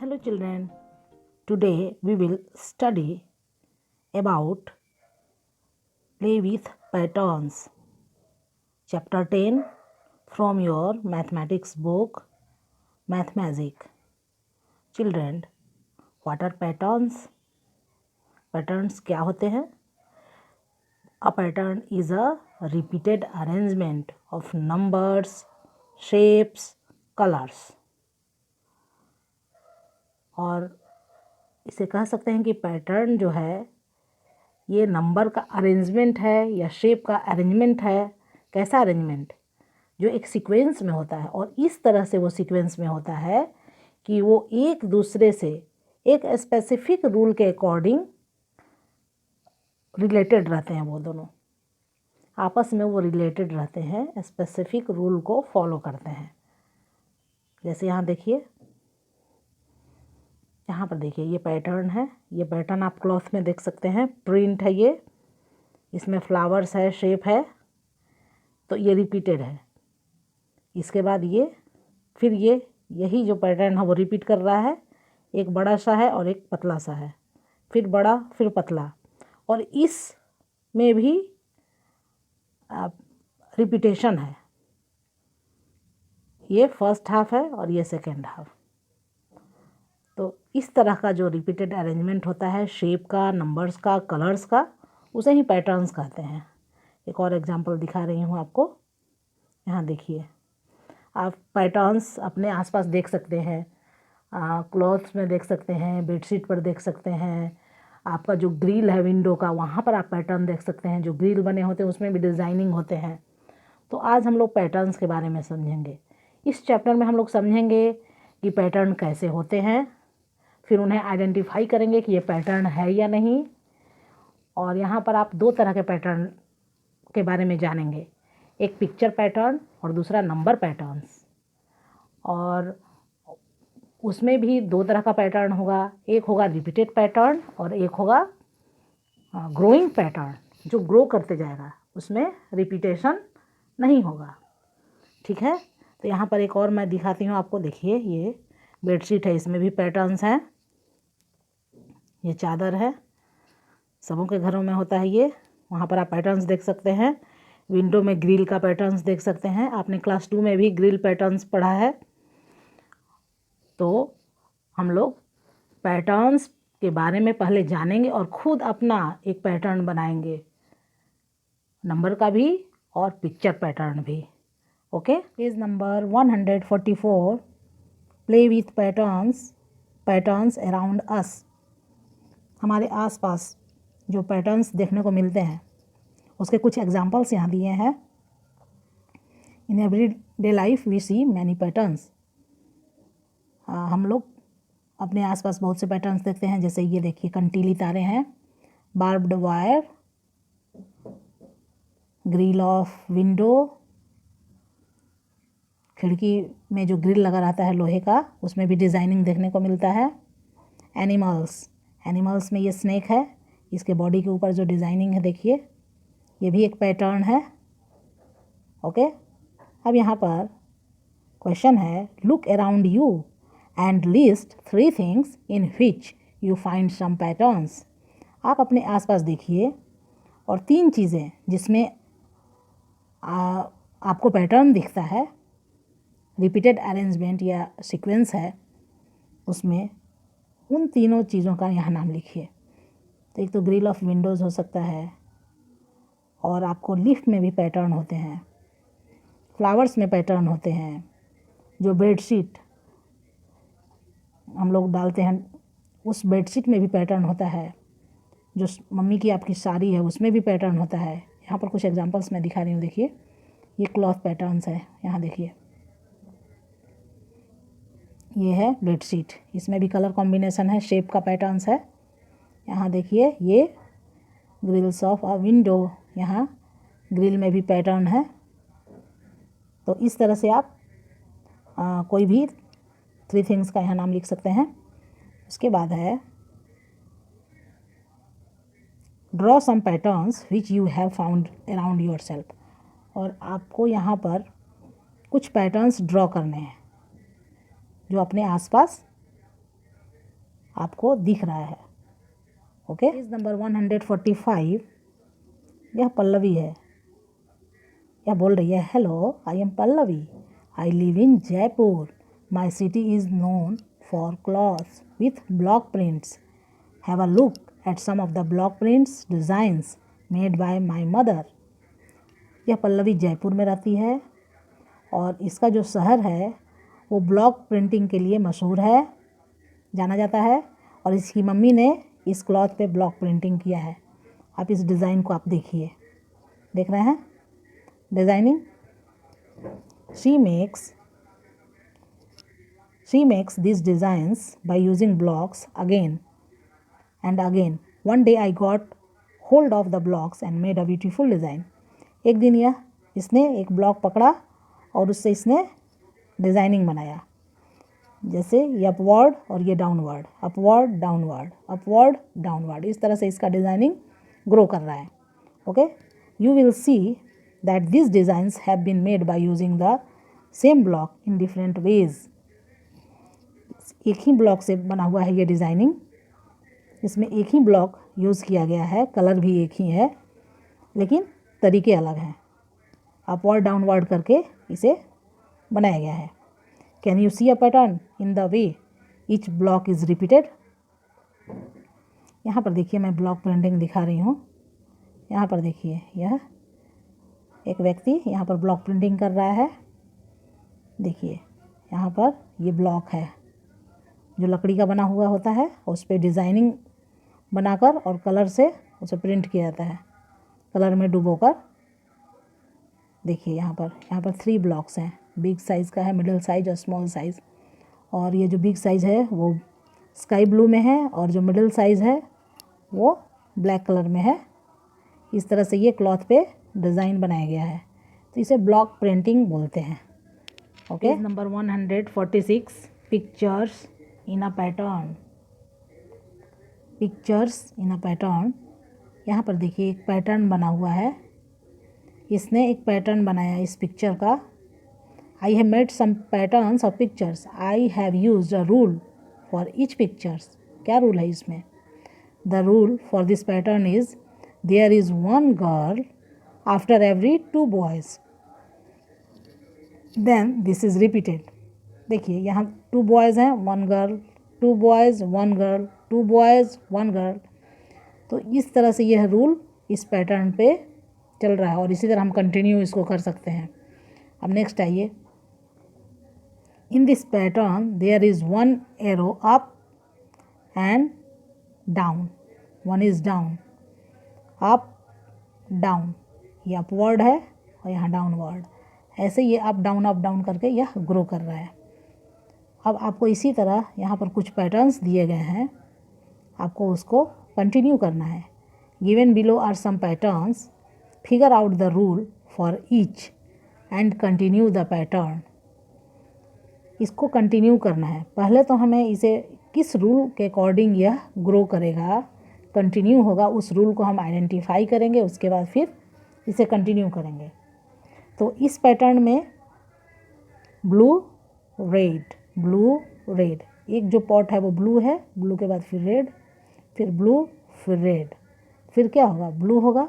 Hello children, today we will study about play with patterns. Chapter 10 from your mathematics book, Math Magic. Children, what are patterns? Patterns क्या होते हैं? A pattern is a repeated arrangement of numbers, shapes, colors. और इसे कह सकते हैं कि pattern जो है ये नंबर का अरेंजमेंट है या शेप का अरेंजमेंट है। कैसा अरेंजमेंट? जो एक सीक्वेंस में होता है और इस तरह से वो सीक्वेंस में होता है कि वो एक दूसरे से एक स्पेसिफिक रूल के अकॉर्डिंग रिलेटेड रहते हैं। वो दोनों आपस में वो रिलेटेड रहते हैं, स्पेसिफिक रूल को फॉलो करते हैं। जैसे यहाँ देखिए, यहाँ पर देखिए ये पैटर्न है। ये पैटर्न आप क्लॉथ में देख सकते हैं, प्रिंट है ये, इसमें फ्लावर्स है, शेप है, तो ये रिपीटेड है। इसके बाद ये फिर ये यही जो पैटर्न है वो रिपीट कर रहा है। एक बड़ा सा है और एक पतला सा है, फिर बड़ा फिर पतला, और इस में भी रिपीटेशन है। ये फर्स्ट हाफ है और ये सेकेंड हाफ। तो इस तरह का जो रिपीटेड अरेंजमेंट होता है शेप का, नंबर्स का, कलर्स का, उसे ही पैटर्न्स कहते हैं। एक और एग्जांपल दिखा रही हूँ आपको। यहाँ देखिए, आप पैटर्न्स अपने आसपास देख सकते हैं, क्लॉथ्स में देख सकते हैं, बेडशीट पर देख सकते हैं। आपका जो ग्रिल है विंडो का, वहाँ पर आप पैटर्न देख सकते हैं। जो ग्रिल बने होते हैं उसमें भी डिज़ाइनिंग होते हैं। तो आज हम लोग पैटर्न्स के बारे में समझेंगे। इस चैप्टर में हम लोग समझेंगे कि पैटर्न कैसे होते हैं, फिर उन्हें आइडेंटिफाई करेंगे कि ये पैटर्न है या नहीं। और यहाँ पर आप दो तरह के पैटर्न के बारे में जानेंगे, एक पिक्चर पैटर्न और दूसरा नंबर पैटर्न्स। और उसमें भी दो तरह का पैटर्न होगा, एक होगा रिपीटेड पैटर्न और एक होगा ग्रोइंग पैटर्न, जो ग्रो करते जाएगा, उसमें रिपीटेशन नहीं होगा। ठीक है, तो यहाँ पर एक और मैं दिखाती हूँ आपको। देखिए ये बेडशीट है, इसमें भी पैटर्न्स हैं। ये चादर है, सबों के घरों में होता है ये। वहाँ पर आप पैटर्न्स देख सकते हैं। विंडो में ग्रिल का पैटर्न्स देख सकते हैं। आपने क्लास 2 में भी ग्रिल पैटर्न्स पढ़ा है। तो हम लोग पैटर्न्स के बारे में पहले जानेंगे और खुद अपना एक पैटर्न बनाएंगे, नंबर का भी और पिक्चर पैटर्न भी। Okay, page number 144, play with patterns around us. हमारे आसपास जो पैटर्न्स देखने को मिलते हैं उसके कुछ एग्जांपल्स यहाँ दिए हैं। In every day life we see many patterns. हम लोग अपने आसपास बहुत से पैटर्न्स देखते हैं। जैसे ये देखिए, कंटीली तारे हैं, barbed wire, grill of window, खिड़की में जो ग्रिल लगा रहता है लोहे का, उसमें भी डिज़ाइनिंग देखने को मिलता है। एनिमल्स में ये स्नेक है, इसके बॉडी के ऊपर जो डिज़ाइनिंग है देखिए, ये भी एक पैटर्न है। ओके, अब यहाँ पर क्वेश्चन है, look around you and list 3 things in which you find some patterns. आप अपने आसपास देखिए और 3 चीज़ें जिसमें आपको पैटर्न दिखता है, रिपीटेड अरेंजमेंट या सीक्वेंस है, उसमें उन तीनों चीज़ों का यहाँ नाम लिखिए। तो एक तो ग्रिल ऑफ विंडोज़ हो सकता है, और आपको लिफ्ट में भी पैटर्न होते हैं, फ्लावर्स में पैटर्न होते हैं, जो बेडशीट हम लोग डालते हैं उस बेडशीट में भी पैटर्न होता है, जो मम्मी की आपकी साड़ी है उसमें भी पैटर्न होता है। यहाँ पर कुछ एग्जांपल्स मैं दिखा रही हूँ। देखिए ये क्लॉथ पैटर्न्स है, यहाँ देखिए ये है बेडशीट, इसमें भी कलर कॉम्बिनेशन है, शेप का पैटर्न्स है। यहाँ देखिए ये ग्रिल्स ऑफ अ विंडो, यहाँ ग्रिल में भी पैटर्न है। तो इस तरह से आप कोई भी 3 थिंग्स का यहाँ नाम लिख सकते हैं। उसके बाद है, draw some patterns which you have found around yourself. और आपको यहाँ पर कुछ पैटर्न्स ड्रॉ करने हैं जो अपने आसपास आपको दिख रहा है। ओके, पेज नंबर 145, यह पल्लवी है। यह बोल रही है, hello, I am Pallavi, I live in Jaipur, my city is known for clothes with block prints, have a look at some of the block prints designs made by my mother. यह पल्लवी जयपुर में रहती है और इसका जो शहर है वो ब्लॉक प्रिंटिंग के लिए मशहूर है, जाना जाता है, और इसकी मम्मी ने इस क्लॉथ पे ब्लॉक प्रिंटिंग किया है। आप इस डिज़ाइन को आप देखिए, देख रहे हैं designing. She makes these designs by using blocks again and again. One day I got hold of the blocks and made a beautiful design. एक दिन इसने एक ब्लॉक पकड़ा और उससे इसने डिज़ाइनिंग बनाया, जैसे ये अपवर्ड और ये downward, upward downward, upward downward, इस तरह से इसका डिज़ाइनिंग ग्रो कर रहा है। Okay, you will see that this designs have been made by using the same block in different ways. एक ही ब्लॉक से बना हुआ है ये डिज़ाइनिंग, इसमें एक ही ब्लॉक यूज़ किया गया है, कलर भी एक ही है, लेकिन तरीके अलग हैं। अपवर्ड डाउनवर्ड करके इसे बनाया गया है। Can you see a pattern in the way each block is repeated. यहाँ पर देखिए, मैं ब्लॉक प्रिंटिंग दिखा रही हूँ। यहाँ पर देखिए, यह एक व्यक्ति यहाँ पर ब्लॉक प्रिंटिंग कर रहा है। देखिए, यहाँ पर ये ब्लॉक है जो लकड़ी का बना हुआ होता है, उस पर डिज़ाइनिंग बनाकर और कलर से उसे प्रिंट किया जाता है, कलर में डुबोकर। देखिए यहाँ पर 3 ब्लॉक्स हैं, बिग साइज़ का है, मिडिल साइज़ और स्मॉल साइज़। और ये जो बिग साइज़ है वो स्काई ब्लू में है और जो मिडिल साइज़ है वो ब्लैक कलर में है। इस तरह से ये क्लॉथ पे डिज़ाइन बनाया गया है, तो इसे ब्लॉक प्रिंटिंग बोलते हैं। Okay, number 146, pictures in a pattern. Pictures in a pattern, यहाँ पर देखिए एक पैटर्न बना हुआ है। इसने एक पैटर्न बनाया इस पिक्चर का। I have made some patterns of pictures, I have used a rule for each pictures. क्या रूल है इसमें? The rule for this pattern is there is one girl after every 2 boys, then this is repeated. देखिए यहाँ 2 boys हैं, 1 girl, 2 boys 1 girl, 2 boys 1 girl. तो इस तरह से यह रूल इस पैटर्न पे चल रहा है और इसी तरह हम कंटिन्यू इसको कर सकते हैं। अब नेक्स्ट आइए, in this pattern there is 1 arrow up and down, 1 is down, up down, ये अपवर्ड है और यहाँ डाउनवर्ड। ऐसे ये अप डाउन करके यह ग्रो कर रहा है। अब आपको इसी तरह यहाँ पर कुछ पैटर्न्स दिए गए हैं, आपको उसको कंटिन्यू करना है। Given below are some patterns, figure out the rule for each and continue the pattern. इसको कंटिन्यू करना है। पहले तो हमें इसे किस रूल के अकॉर्डिंग यह ग्रो करेगा, कंटिन्यू होगा, उस रूल को हम आइडेंटिफाई करेंगे, उसके बाद फिर इसे कंटिन्यू करेंगे। तो इस पैटर्न में ब्लू रेड, ब्लू रेड, एक जो पॉट है वो ब्लू है, ब्लू के बाद फिर रेड, फिर ब्लू, फिर रेड, फिर क्या होगा, ब्लू होगा,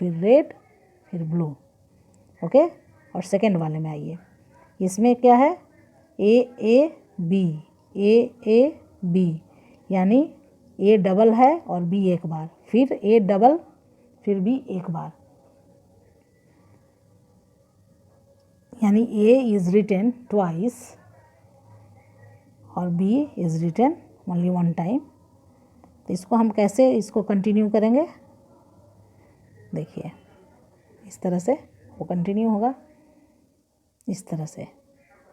फिर रेड, फिर ब्लू। ओके, और सेकेंड वाले में आइए, इसमें क्या है, ए बी, ए बी, यानी ए डबल है और बी एक बार, फिर ए डबल, फिर बी एक बार, यानी ए इज़ रिटन ट्वाइस और B is written only 1 time. तो इसको हम कैसे इसको कंटिन्यू करेंगे, देखिए इस तरह से वो कंटिन्यू होगा, इस तरह से।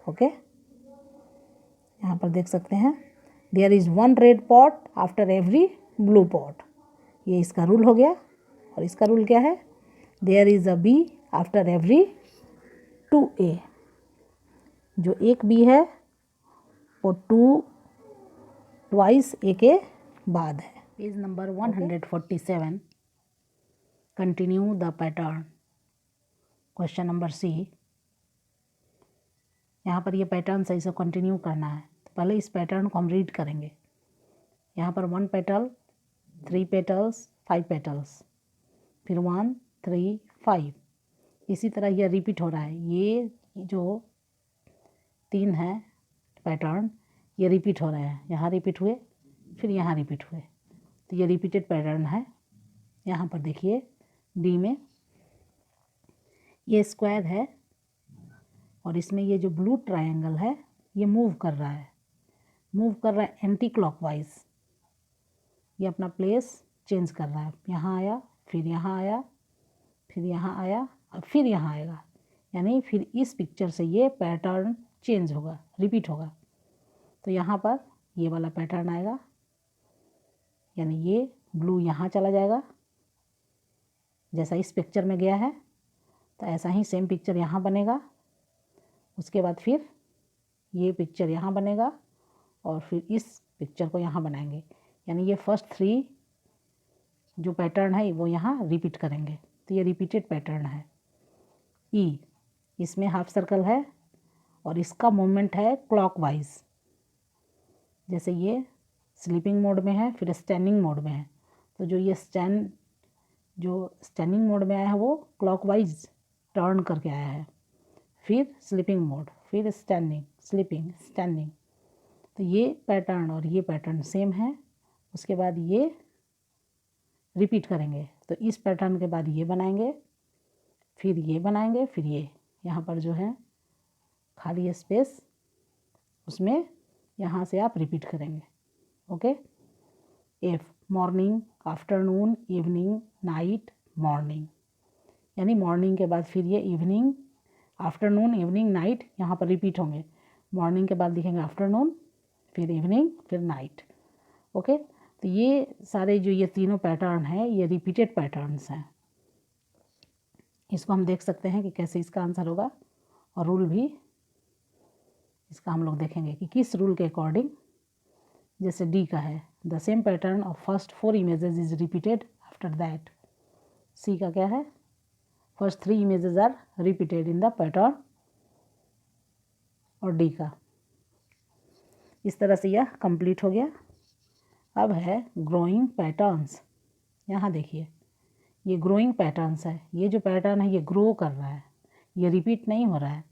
ओके, यहाँ पर देख सकते हैं, there is 1 red pot after every blue pot, ये इसका रूल हो गया। और इसका रूल क्या है, there is a B after every 2 A, जो एक बी है वो 2 ट्वाइस ए के बाद है। Page number 147, continue the pattern. Question number C, यहाँ पर ये पैटर्न सही से कंटिन्यू करना है। तो पहले इस पैटर्न को हम रीड करेंगे। यहाँ पर 1 पेटल, 3 पेटल्स, 5 पेटल्स, फिर 1 3 5। इसी तरह यह रिपीट हो रहा है। ये जो 3 है पैटर्न, ये रिपीट हो रहे हैं। यहाँ रिपीट हुए, फिर यहाँ रिपीट हुए, तो ये रिपीटेड पैटर्न है। यहाँ पर देखिए डी में ये स्क्वायर है और इसमें ये जो ब्लू ट्रायंगल है ये मूव कर रहा है, एंटी क्लॉकवाइज। ये अपना प्लेस चेंज कर रहा है। यहाँ आया, फिर यहाँ आया, फिर यहाँ आया, और फिर यहाँ आएगा। यानी फिर इस पिक्चर से ये पैटर्न चेंज होगा, रिपीट होगा। तो यहाँ पर ये वाला पैटर्न आएगा, यानी ये ब्लू यहाँ चला जाएगा जैसा इस पिक्चर में गया है, तो ऐसा ही सेम पिक्चर यहाँ बनेगा। उसके बाद फिर ये पिक्चर यहाँ बनेगा और फिर इस पिक्चर को यहाँ बनाएंगे। यानी ये फर्स्ट 3 जो पैटर्न है वो यहाँ रिपीट करेंगे। तो ये रिपीटेड पैटर्न है। ई, इसमें हाफ सर्कल है और इसका मूवमेंट है क्लॉकवाइज। जैसे ये स्लीपिंग मोड में है, फिर स्टैंडिंग मोड में है, तो जो स्टैंडिंग मोड में आया है वो क्लॉकवाइज टर्न करके आया है। फिर स्लीपिंग मोड, फिर स्टैंडिंग, स्लीपिंग, स्टैंडिंग। तो ये पैटर्न और ये पैटर्न सेम है। उसके बाद ये रिपीट करेंगे, तो इस पैटर्न के बाद ये बनाएंगे, फिर ये बनाएंगे, फिर ये यहाँ पर जो है खाली स्पेस, उसमें यहाँ से आप रिपीट करेंगे। Okay. F, morning, afternoon, evening, night, morning. यानी मॉर्निंग के बाद फिर ये इवनिंग, आफ्टरनून, इवनिंग, नाइट यहाँ पर रिपीट होंगे। मॉर्निंग के बाद लिखेंगे आफ्टरनून, फिर इवनिंग, फिर नाइट। ओके। तो ये सारे जो ये तीनों पैटर्न हैं ये रिपीटेड पैटर्न्स हैं। इसको हम देख सकते हैं कि कैसे इसका आंसर होगा, और रूल भी इसका हम लोग देखेंगे कि किस रूल के अकॉर्डिंग। जैसे डी का है, the same pattern of first 4 images is repeated after that. C का क्या है, first 3 images are repeated in the pattern. और डी का इस तरह से यह कंप्लीट हो गया। अब है ग्रोइंग पैटर्न्स। यहाँ देखिए ये ग्रोइंग पैटर्न्स है। ये जो पैटर्न है ये ग्रो कर रहा है, ये रिपीट नहीं हो रहा है,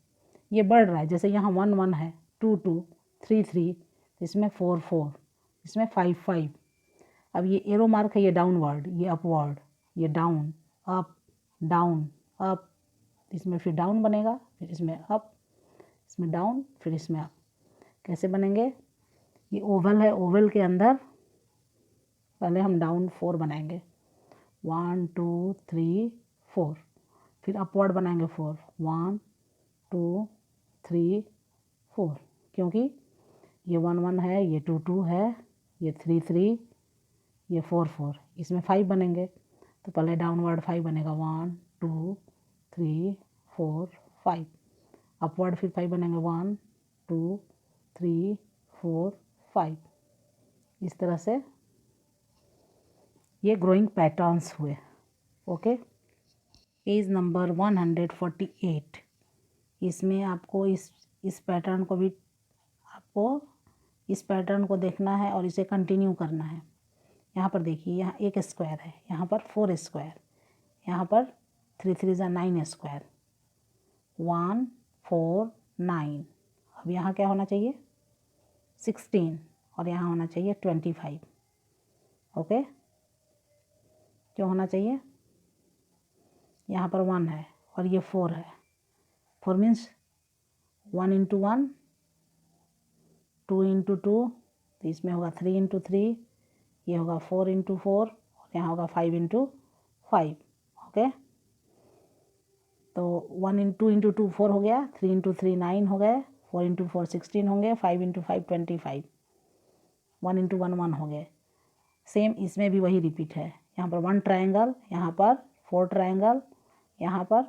ये बढ़ रहा है। जैसे यहाँ 1 1 है, 2 2, 3 3, इसमें 4 4, इसमें 5 5। अब ये एरो मार्क है, ये डाउनवर्ड, ये अपवर्ड, ये डाउन, अप, डाउन, अप। इसमें फिर डाउन बनेगा, फिर इसमें अप, इसमें डाउन, फिर इसमें अप। कैसे बनेंगे? ये ओवल है, ओवल के अंदर पहले हम डाउन 4 बनाएंगे, 1 2 3 4। फिर अपवर्ड बनाएंगे 4, 1 2 3 4। क्योंकि ये 1 1 है, ये 2 2 है, ये 3 3, ये 4 4। इसमें 5 बनेंगे, तो पहले डाउनवर्ड 5 बनेगा, 1 2 3 4 5। अपवर्ड फिर 5 बनेंगे, 1 2 3 4 5। इस तरह से ये ग्रोइंग पैटर्न्स हुए। ओके। Page number 148। इसमें आपको इस पैटर्न को भी आपको इस पैटर्न को देखना है और इसे कंटिन्यू करना है। यहाँ पर देखिए, यहाँ एक स्क्वायर है, यहाँ पर 4 स्क्वायर, यहाँ पर 3 3 9 स्क्वायर, 1 4 9। अब यहाँ क्या होना चाहिए? 16, और यहाँ होना चाहिए 25। ओके। क्यों होना चाहिए? यहाँ पर 1 है और ये 4 है। 4 मीन्स 1 इंटू 1, 2 इंटू 2, तो इसमें होगा 3 इंटू 3, ये होगा 4 इंटू 4, और यहाँ होगा 5 इंटू 5। ओके। तो 1 इंटू 2 4 हो गया, 3 इंटू 3 9 हो गए, 4 इंटू 4 16 होंगे, 5 इंटू 5 25, 1 इंटू 1 1 हो गए। सेम इसमें भी वही रिपीट है। यहाँ पर 1 ट्रायंगल, यहाँ पर 4 ट्रायंगल, यहाँ पर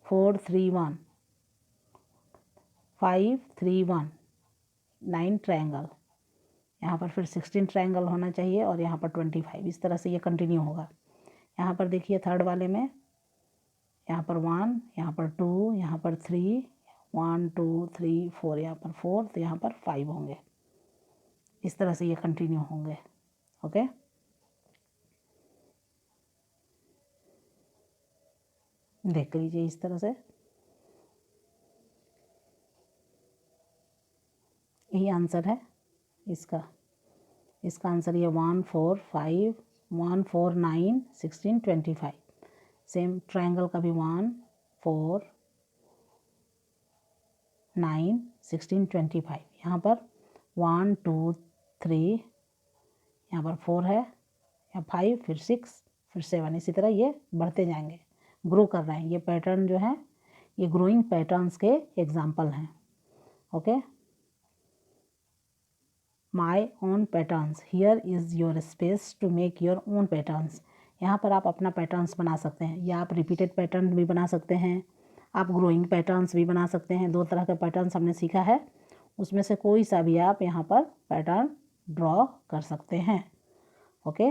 4 3 1, 5 3 1, 9 ट्रायंगल, यहाँ पर फिर 16 ट्रायंगल होना चाहिए, और यहाँ पर 25। इस तरह से ये कंटिन्यू होगा। यहाँ पर देखिए थर्ड वाले में, यहाँ पर 1, यहाँ पर 2, यहाँ पर 3, 1 2 3 4, यहाँ पर 4, तो यहाँ पर 5 होंगे। इस तरह से ये कंटिन्यू होंगे। ओके। देख लीजिए इस तरह से, यही आंसर है इसका। इसका आंसर ये 1 4 5 1 4 9 16 25। सेम ट्रायंगल का भी 1 4 9 16 25। यहाँ पर 1 2 3, यहाँ पर 4 है, या 5, फिर 6, फिर 7, इसी तरह ये बढ़ते जाएंगे, ग्रो कर रहे हैं। ये पैटर्न जो है ये ग्रोइंग पैटर्न्स के एग्जाम्पल हैं। Okay, my own patterns, here is your space to make your own patterns. यहाँ पर आप अपना पैटर्न्स बना सकते हैं, या आप रिपीटेड पैटर्न भी बना सकते हैं, आप ग्रोइंग पैटर्न्स भी बना सकते हैं। 2 तरह के पैटर्न्स हमने सीखा है, उसमें से कोई सा भी आप यहाँ पर पैटर्न ड्रॉ कर सकते हैं। ओके।